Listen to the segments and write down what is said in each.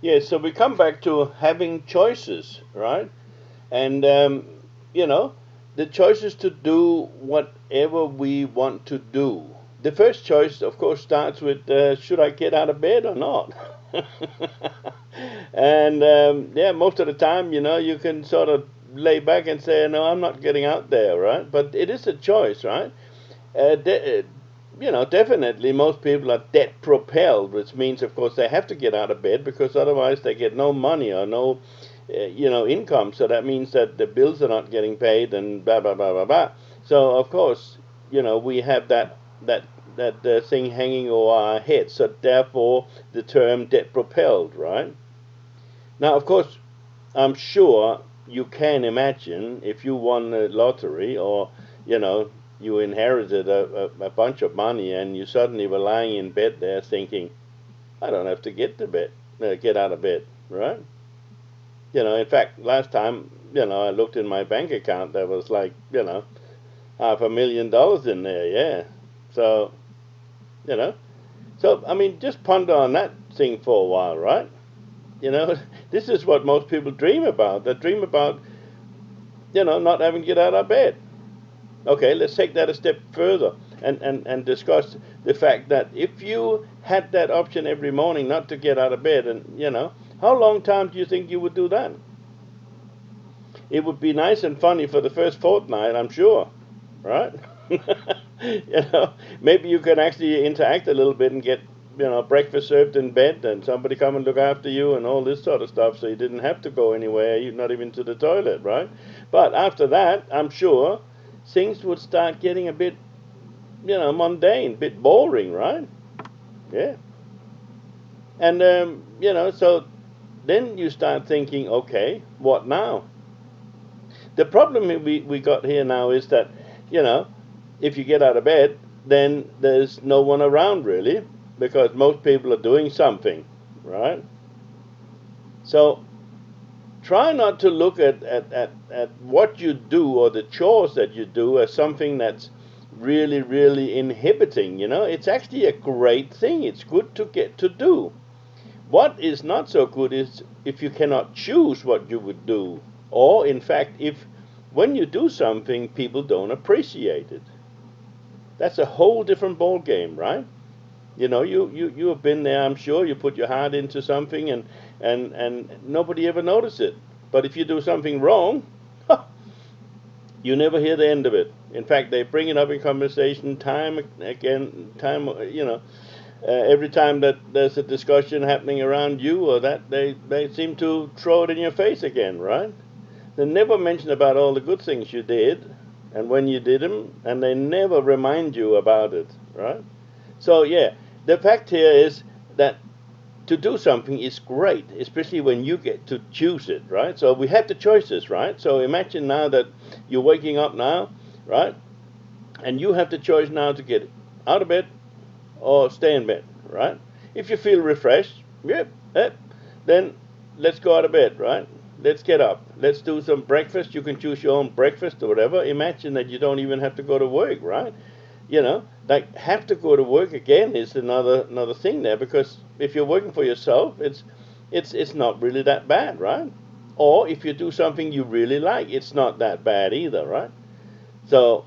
Yeah, so we come back to having choices, right? And, you know, the choices to do whatever we want to do. The first choice, of course, starts with should I get out of bed or not? And yeah, most of the time, you can sort of lay back and say, no, I'm not getting out there, right? But it is a choice, right? Definitely most people are debt propelled, which means, of course, they have to get out of bed because otherwise they get no money or no, income. So that means that the bills are not getting paid and blah blah blah blah blah. So of course, we have that thing hanging over our head. So therefore, the term debt propelled, right? Now, of course, I'm sure you can imagine if you won the lottery or, you know, you inherited a bunch of money and you suddenly were lying in bed there thinking, I don't have to get out of bed, right? In fact, last time, I looked in my bank account, there was like, $500,000 in there, yeah. So, you know, I mean, just ponder on that thing for a while, right? You know, this is what most people dream about. They dream about, not having to get out of bed. Okay, let's take that a step further and discuss the fact that if you had that option every morning not to get out of bed, and, how long time do you think you would do that? It would be nice and funny for the first fortnight, I'm sure, right? Maybe you can actually interact a little bit and get, breakfast served in bed and somebody come and look after you and all this sort of stuff so you didn't have to go anywhere, you not even to the toilet, right? But after that, I'm sure things would start getting a bit, mundane, a bit boring, right? Yeah. And, so then you start thinking, okay, what now? The problem we got here now is that, you know, if you get out of bed, then there's no one around really, because most people are doing something, right? So try not to look at what you do or the chores that you do as something that's really, really inhibiting, It's actually a great thing. It's good to get to do. What is not so good is if you cannot choose what you would do, or in fact, if when you do something, people don't appreciate it. That's a whole different ball game, right? You have been there. I'm sure you put your heart into something, and nobody ever noticed it. But if you do something wrong, you never hear the end of it. In fact, they bring it up in conversation time again, every time that there's a discussion happening around you or that, they seem to throw it in your face again, right? They never mention about all the good things you did and when you did them, and they never remind you about it, right? So, yeah, the fact here is that to do something is great, especially when you get to choose it, right? So we have the choices, right? So imagine now that you're waking up now, right? And you have the choice now to get out of bed or stay in bed, right? If you feel refreshed, yep, then let's go out of bed, right? Let's get up. Let's do some breakfast. You can choose your own breakfast or whatever. Imagine that you don't even have to go to work, right? Like have to go to work again is another thing there, because if you're working for yourself, it's not really that bad, right? Or if you do something you really like, it's not that bad either, right? So,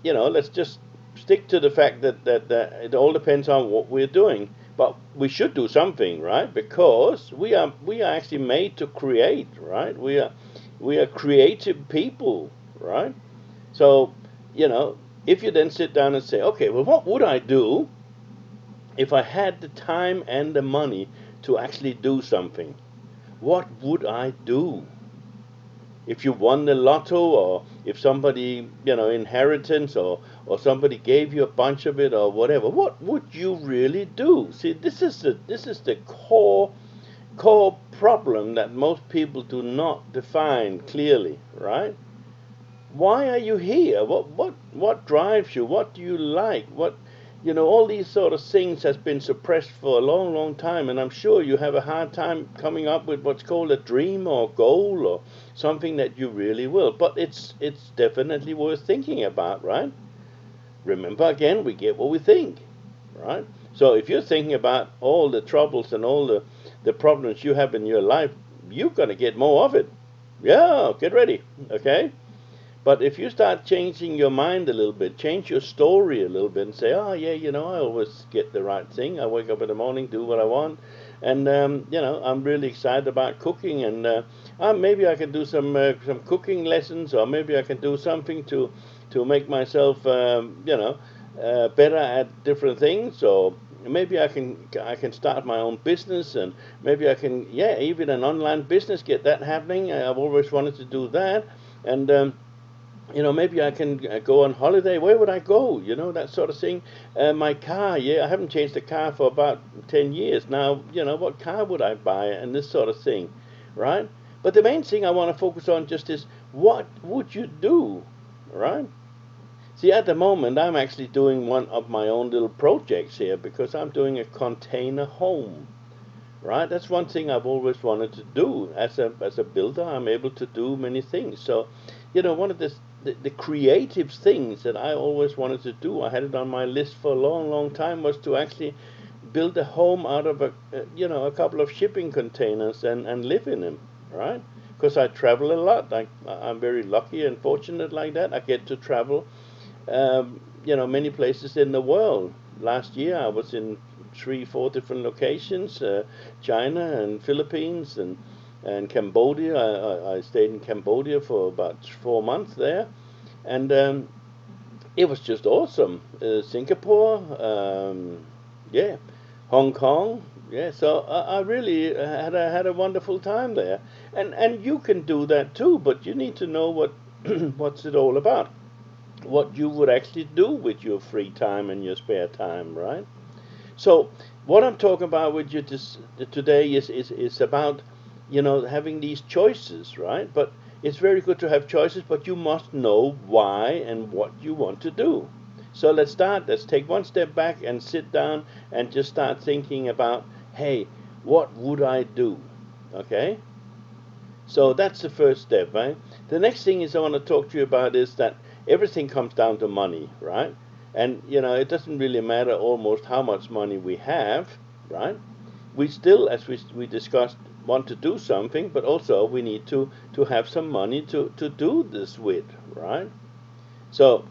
let's just stick to the fact that it all depends on what we're doing. But we should do something, right? Because we are actually made to create, right? We are creative people, right? So, you know, if you then sit down and say, okay, well, what would I do if I had the time and the money to actually do something? What would I do? If you won the lotto, or if somebody, inheritance, or somebody gave you a bunch of it or whatever, what would you really do? See, this is the core problem that most people do not define clearly, right? Why are you here? What drives you? What do you like? All these sort of things has been suppressed for a long, long time, and I'm sure you have a hard time coming up with what's called a dream or goal or something that you really will. But it's definitely worth thinking about, right? Remember, again, we get what we think, right? So if you're thinking about all the troubles and all the problems you have in your life, you're going to get more of it. Yeah, get ready, okay? But if you start changing your mind a little bit, change your story a little bit, and say, oh, yeah, I always get the right thing. I wake up in the morning, do what I want. And, I'm really excited about cooking. And maybe I can do some cooking lessons, or maybe I can do something to make myself, better at different things. Or maybe I can start my own business, and maybe I can, even an online business, get that happening. I've always wanted to do that. And, maybe I can go on holiday. Where would I go? That sort of thing. My car, I haven't changed the car for about 10 years now. What car would I buy? And this sort of thing, right? But the main thing I want to focus on just is, what would you do, right? See, at the moment, I'm actually doing one of my own little projects here, because I'm doing a container home, right? That's one thing I've always wanted to do. As a builder, I'm able to do many things. So, one of the creative things that I always wanted to do, I had it on my list for a long, long time, was to actually build a home out of a couple of shipping containers and live in them, right? Because I travel a lot. I'm very lucky and fortunate like that. I get to travel, many places in the world. Last year I was in 3, 4 different locations, China and Philippines and Cambodia. I stayed in Cambodia for about 4 months there, and it was just awesome. Singapore, yeah, Hong Kong, yeah. So I really had a wonderful time there, and you can do that too. But you need to know what what's it all about, what you would actually do with your free time and your spare time, right? So what I'm talking about with you today is about, having these choices, right? But it's very good to have choices, but you must know why and what you want to do. So let's start. Let's take one step back and sit down and just start thinking about, hey, what would I do? Okay? So that's the first step, right? The next thing is I want to talk to you about is that everything comes down to money, right? And it doesn't really matter almost how much money we have, right? We still, as we discussed, want to do something, but also we need to have some money to do this with, right? So,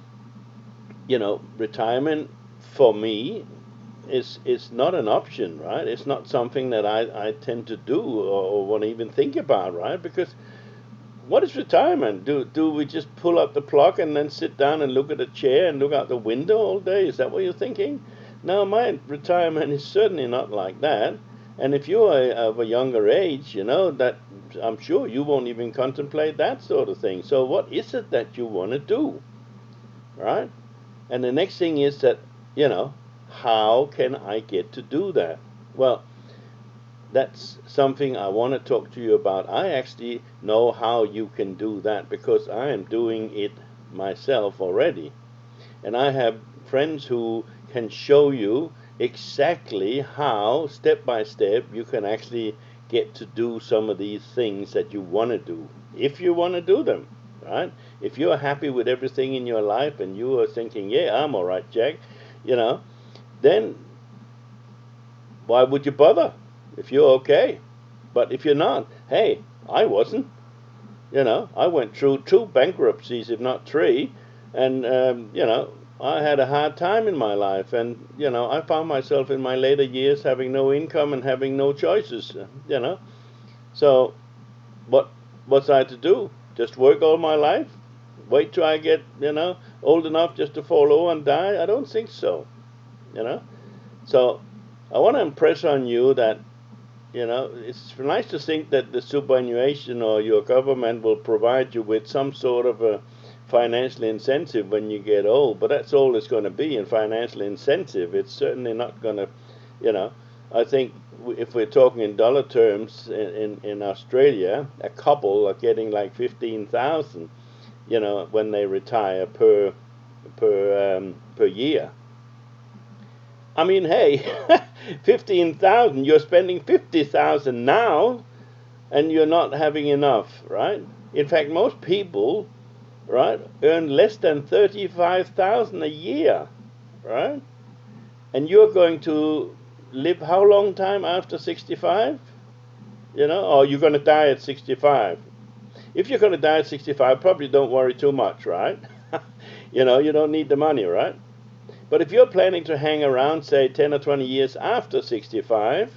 retirement for me is not an option, right? It's not something that I tend to do or want to even think about, right? Because what is retirement? Do we just pull up the plug and then sit down and look at a chair and look out the window all day? Is that what you're thinking? No, my retirement is certainly not like that. And if you're of a younger age, that I'm sure you won't even contemplate that sort of thing. So what is it that you want to do, right? And the next thing is that, how can I get to do that? Well, that's something I want to talk to you about. I actually know how you can do that because I am doing it myself already. And I have friends who can show you exactly how, step by step, you can actually get to do some of these things that you want to do, if you want to do them, right? If you're happy with everything in your life and you are thinking, yeah, I'm all right, Jack, then why would you bother? If you're okay. But if you're not, hey, I wasn't. I went through 2 bankruptcies, if not 3, and I had a hard time in my life, and I found myself in my later years having no income and having no choices. So what was I to do? Just work all my life? Wait till I get old enough just to fall over and die? I don't think so. So I want to impress on you that it's nice to think that the superannuation or your government will provide you with some sort of a financial incentive when you get old, but that's all it's going to be, in financial incentive. It's certainly not going to, I think if we're talking in dollar terms, in Australia, a couple are getting like 15,000, when they retire per year. I mean, hey, 15,000, you're spending 50,000 now, and you're not having enough, right? In fact, most people, right, earn less than 35,000 a year, right? And you're going to live how long time after 65? or you're going to die at 65. If you're going to die at 65, probably don't worry too much, right? You don't need the money, right? But if you're planning to hang around, say 10 or 20 years after 65,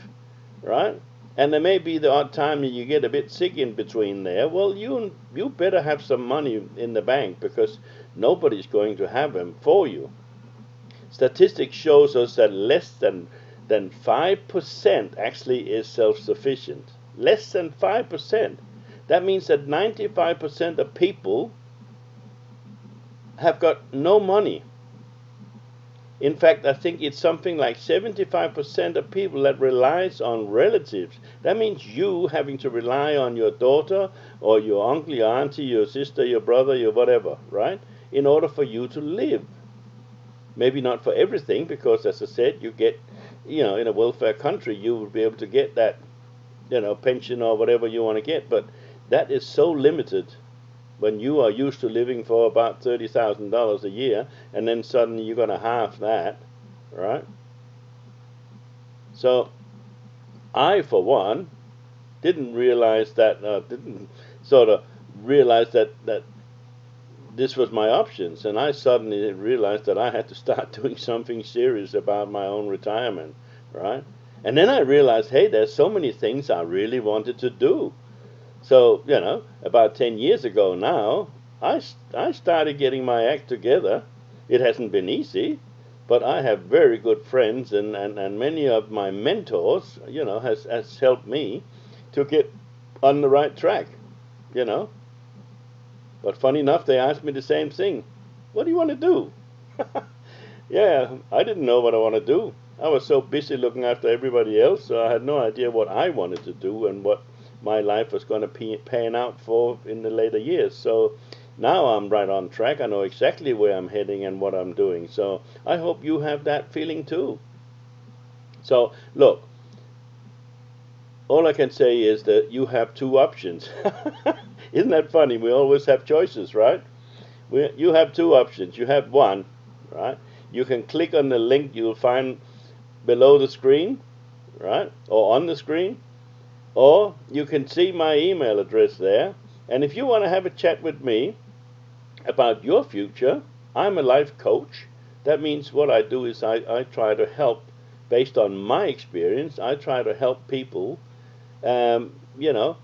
right? And there may be the odd time you get a bit sick in between there. Well, you better have some money in the bank, because nobody's going to have them for you. Statistics shows us that less than 5% actually is self-sufficient. Less than 5%. That means that 95% of people have got no money. In fact, I think it's something like 75% of people that relies on relatives. That means you having to rely on your daughter or your uncle, your auntie, your sister, your brother, your whatever, right? In order for you to live. Maybe not for everything, because as I said, you get, in a welfare country, you will be able to get that, pension or whatever you want to get. But that is so limited when you are used to living for about $30,000 a year, and then suddenly you're going to halve that, right? So I, for one, didn't realize that, didn't sort of realize that this was my options, and I suddenly realized that I had to start doing something serious about my own retirement, right? And then I realized, hey, there's so many things I really wanted to do. So, about 10 years ago now, I started getting my act together. It hasn't been easy, but I have very good friends, and many of my mentors, has helped me to get on the right track, you know. But funny enough, they asked me the same thing. What do you want to do? Yeah, I didn't know what I want to do. I was so busy looking after everybody else, so I had no idea what I wanted to do and what my life was going to pan out for in the later years. So now I'm right on track. I know exactly where I'm heading and what I'm doing. So I hope you have that feeling too. So look, all I can say is that you have two options. Isn't that funny? We always have choices, right? You have two options. You have one, right? You can click on the link you'll find below the screen, right? Or on the screen. Or you can see my email address there. And if you want to have a chat with me about your future, I'm a life coach. That means what I do is I try to help, based on my experience, I try to help people, you know,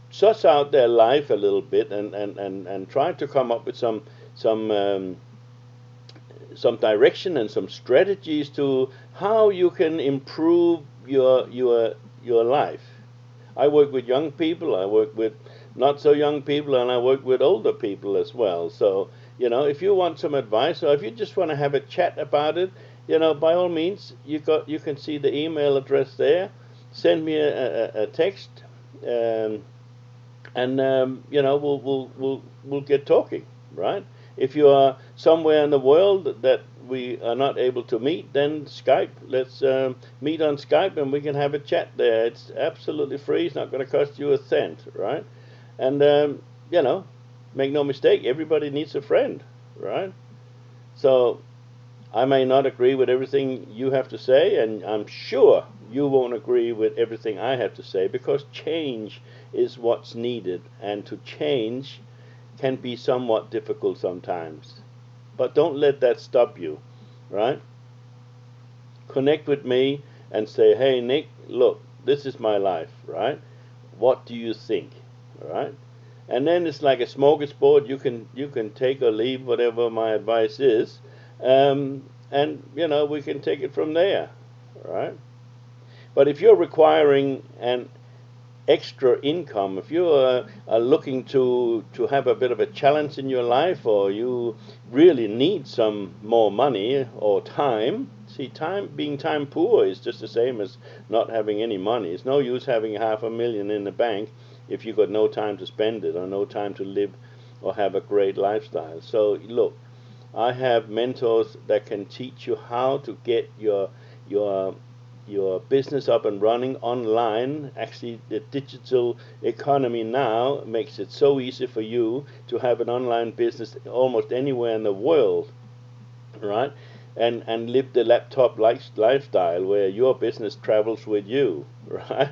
suss out their life a little bit, and try to come up with some direction and some strategies to how you can improve your life. I work with young people, I work with not so young people, and I work with older people as well. So, if you want some advice, or if you just want to have a chat about it, by all means, you can see the email address there. Send me a text, and we'll get talking, right? If you are somewhere in the world that we are not able to meet, then Skype. Let's meet on Skype, and we can have a chat there. It's absolutely free. It's not going to cost you a cent, right? And make no mistake, everybody needs a friend, right? So I may not agree with everything you have to say, and I'm sure you won't agree with everything I have to say, because change is what's needed, and to change can be somewhat difficult sometimes. But don't let that stop you, right? Connect with me and say, hey, Nick, look, this is my life, right? What do you think, all right? And then it's like a smorgasbord. You can take or leave whatever my advice is, and we can take it from there, all right? But if you're requiring an extra income, if you are looking to have a bit of a challenge in your life, or you really need some more money or time, see, being time poor is just the same as not having any money. It's no use having $500,000 in the bank if you've got no time to spend it, or no time to live or have a great lifestyle. So look, I have mentors that can teach you how to get your business up and running online. Actually, the digital economy now makes it so easy for you to have an online business almost anywhere in the world, right? And live the laptop lifestyle where your business travels with you, right?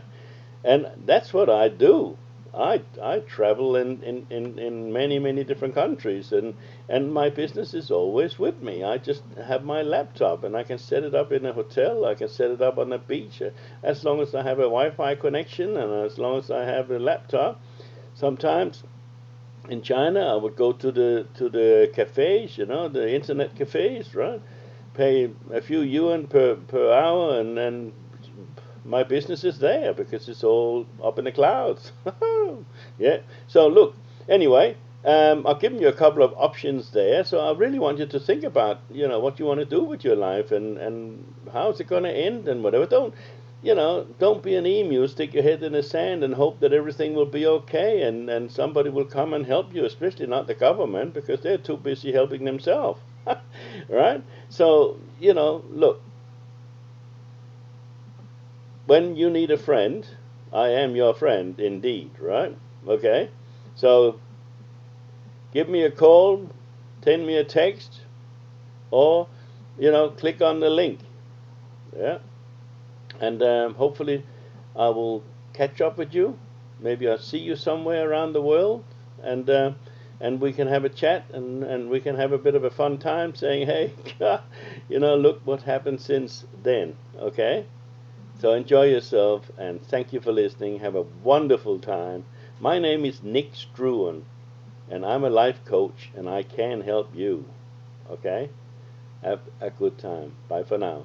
And that's what I do. I travel in many different countries, and my business is always with me. I just have my laptop and I can set it up in a hotel, I can set it up on the beach, as long as I have a Wi-Fi connection and as long as I have a laptop. Sometimes in China I would go to the cafes, the internet cafes, right? Pay a few yuan per hour, and then my business is there because it's all up in the clouds. Yeah. So look, anyway, I've given you a couple of options there. So I really want you to think about, what you want to do with your life, and how's it going to end and whatever. Don't be an emu. Stick your head in the sand and hope that everything will be okay, and somebody will come and help you. Especially not the government, because they're too busy helping themselves. Right? So look, when you need a friend, I am your friend indeed, right? Okay? So give me a call, send me a text, or, click on the link. Yeah? And hopefully I will catch up with you. Maybe I'll see you somewhere around the world, and we can have a chat, and we can have a bit of a fun time saying, hey, look what happened since then. Okay? So enjoy yourself, and thank you for listening. Have a wonderful time. My name is Nick Struan, and I'm a life coach, and I can help you. Okay? Have a good time. Bye for now.